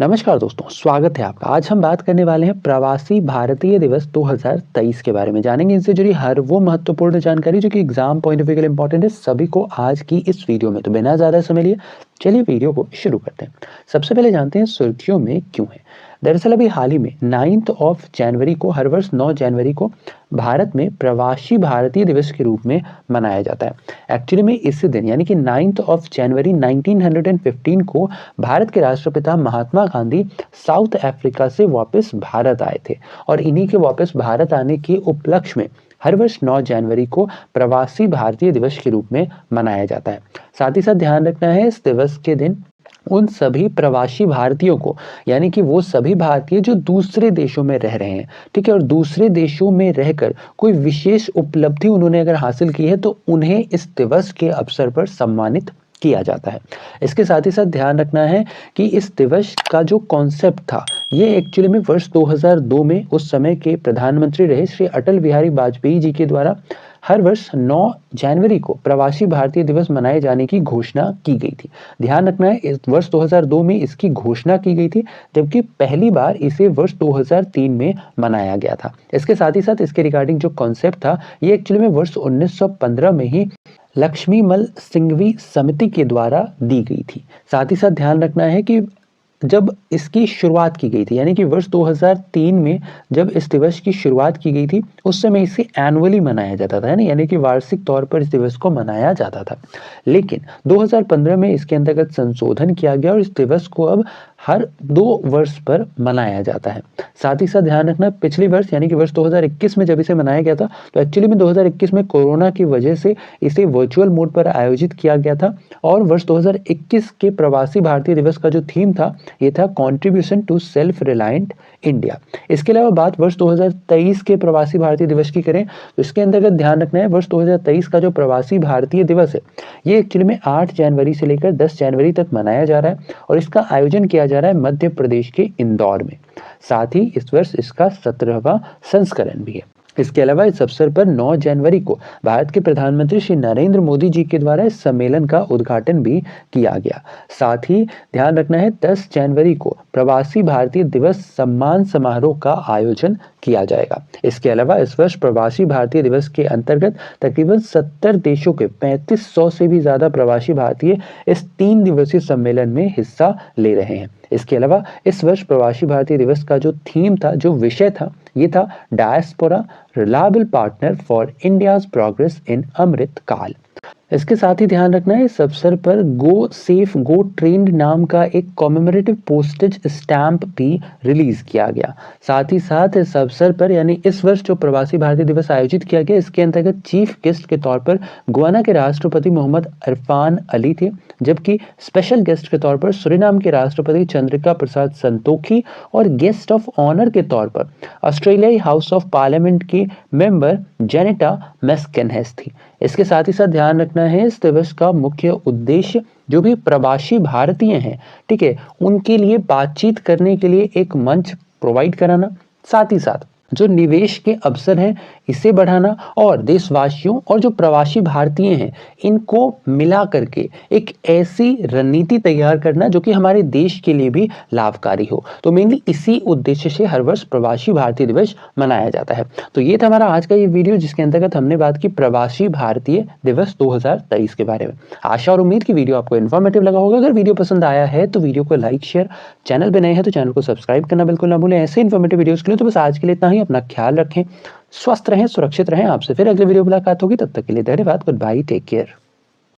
नमस्कार दोस्तों, स्वागत है आपका। आज हम बात करने वाले हैं प्रवासी भारतीय दिवस 2023 के बारे में। जानेंगे इनसे जुड़ी हर वो महत्वपूर्ण जानकारी जो कि एग्जाम पॉइंट ऑफ व्यू के लिए इंपॉर्टेंट है सभी को आज की इस वीडियो में। तो बिना ज़्यादा समय लिए चलिए वीडियो को शुरू करते हैं। सबसे पहले जानते हैं सुर्खियों में क्यों है। दरअसल अभी हाल ही में 9 जनवरी को, हर वर्ष 9 जनवरी को भारत में प्रवासी भारतीय दिवस के रूप में मनाया जाता है। एक्चुअली में इसी दिन यानी कि 9 जनवरी 1915 को भारत के राष्ट्रपिता महात्मा गांधी साउथ अफ्रीका से वापस भारत आए थे और इन्हीं के वापस भारत आने के उपलक्ष्य में हर वर्ष 9 जनवरी को प्रवासी भारतीय दिवस के रूप में मनाया जाता है। साथ ही साथ ध्यान रखना है इस दिवस के दिन उन सभी प्रवासी भारतीयों को, यानी कि वो सभी भारतीय जो दूसरे देशों में रह रहे हैं, ठीक है, और दूसरे देशों में रहकर कोई विशेष उपलब्धि उन्होंने अगर हासिल की है तो उन्हें इस दिवस के अवसर पर सम्मानित किया जाता है। इसके साथ ही साथ ध्यान रखना है कि इस दिवस का जो कॉन्सेप्ट था ये एक्चुअली में वर्ष 2002 में उस समय के प्रधानमंत्री रहे श्री अटल बिहारी वाजपेयी जी के द्वारा हर वर्ष 9 जनवरी को प्रवासी भारतीय दिवस मनाए जाने की घोषणा की गई थी। ध्यान रखना है इस वर्ष 2002 में इसकी घोषणा की गई थी, जबकि पहली बार इसे वर्ष 2003 में मनाया गया था। इसके साथ ही साथ इसके रिगार्डिंग जो कॉन्सेप्ट था ये एक्चुअली में वर्ष 1915 में ही लक्ष्मीमल सिंघवी समिति के द्वारा दी गई थी। साथ ही साथ ध्यान रखना है कि जब इसकी शुरुआत की गई थी, यानी कि वर्ष 2003 में जब इस दिवस की शुरुआत की गई थी उस समय इसे एनुअली मनाया जाता था, यानी कि वार्षिक तौर पर इस दिवस को मनाया जाता था। लेकिन 2015 में इसके अंतर्गत संशोधन किया गया और इस दिवस को अब हर 2 वर्ष पर मनाया जाता है। साथ ही साथ ध्यान रखना पिछले वर्ष यानी कि वर्ष 2021 में जब इसे मनाया गया था तो एक्चुअली में 2021 में कोरोना की वजह से इसे वर्चुअल मोड पर आयोजित किया गया था और वर्ष 2021 के प्रवासी भारतीय दिवस का जो थीम था ये था contribution to self reliant India. इसके अलावा बात वर्ष 2023 के प्रवासी भारतीय दिवस की करें तो इसके अंतर्गत ध्यान रखना है वर्ष 2023 का जो प्रवासी भारतीय दिवस है ये एक्चुअली में 8 जनवरी से लेकर 10 जनवरी तक मनाया जा रहा है और इसका आयोजन किया जा रहा है मध्य प्रदेश के इंदौर में। साथ ही इस वर्ष इसका 17वां संस्करण भी है। इसके अलावा इस अवसर पर 9 जनवरी को भारत के प्रधानमंत्री श्री नरेंद्र मोदी जी के द्वारा इस सम्मेलन का उद्घाटन भी किया गया। साथ ही ध्यान रखना है 10 जनवरी को प्रवासी भारतीय दिवस सम्मान समारोह का आयोजन किया जाएगा। इसके अलावा इस वर्ष प्रवासी भारतीय दिवस के अंतर्गत तकरीबन 70 देशों के 3500 से भी ज्यादा प्रवासी भारतीय इस 3 दिवसीय सम्मेलन में हिस्सा ले रहे हैं। इसके अलावा इस वर्ष प्रवासी भारतीय दिवस का जो थीम था, जो विषय था, ये था diaspora reliable partner for India's progress in Amrit Kaal. इसके साथ ही ध्यान रखना है इस अवसर पर गो सेफ गो ट्रेंड नाम का एक कॉमेमोरेटिव पोस्टेज स्टैंप भी रिलीज किया गया। साथ ही साथ इस अवसर पर यानी इस वर्ष जो प्रवासी भारतीय दिवस आयोजित किया गया इसके अंतर्गत चीफ गेस्ट के तौर पर गुयाना के राष्ट्रपति मोहम्मद इरफान अली थे, जबकि स्पेशल गेस्ट के तौर पर सूरीनाम के राष्ट्रपति चंद्रिका प्रसाद संतोखी और गेस्ट ऑफ ऑनर के तौर पर ऑस्ट्रेलियाई हाउस ऑफ पार्लियामेंट की मेंबर जेनेटा मैस्केनहेस थी। इसके साथ ही साथ ध्यान रखना है इस दिवस का मुख्य उद्देश्य जो भी प्रवासी भारतीय हैं, ठीक है, उनके लिए बातचीत करने के लिए एक मंच प्रोवाइड कराना, साथ ही साथ जो निवेश के अवसर हैं इसे बढ़ाना और देशवासियों और जो प्रवासी भारतीय हैं इनको मिला करके एक ऐसी रणनीति तैयार करना जो कि हमारे देश के लिए भी लाभकारी हो। तो मेनली इसी उद्देश्य से हर वर्ष प्रवासी भारतीय दिवस मनाया जाता है। तो ये था हमारा आज का ये वीडियो जिसके अंतर्गत हमने बात की प्रवासी भारतीय दिवस 2023 के बारे में। आशा और उम्मीद की वीडियो आपको इन्फॉर्मेटिव लगा होगा। अगर वीडियो पसंद आया है तो वीडियो को लाइक शेयर, चैनल पे नए हैं तो चैनल को सब्सक्राइब करना बिल्कुल ना भूलें। ऐसे इन्फॉर्मेटिव वीडियोस के लिए तो बस आज के लिए इतना ही। अपना ख्याल रखें, स्वस्थ रहें, सुरक्षित रहें। आपसे फिर अगले वीडियो मुलाकात होगी, तब तक के लिए धन्यवाद। Goodbye, take care.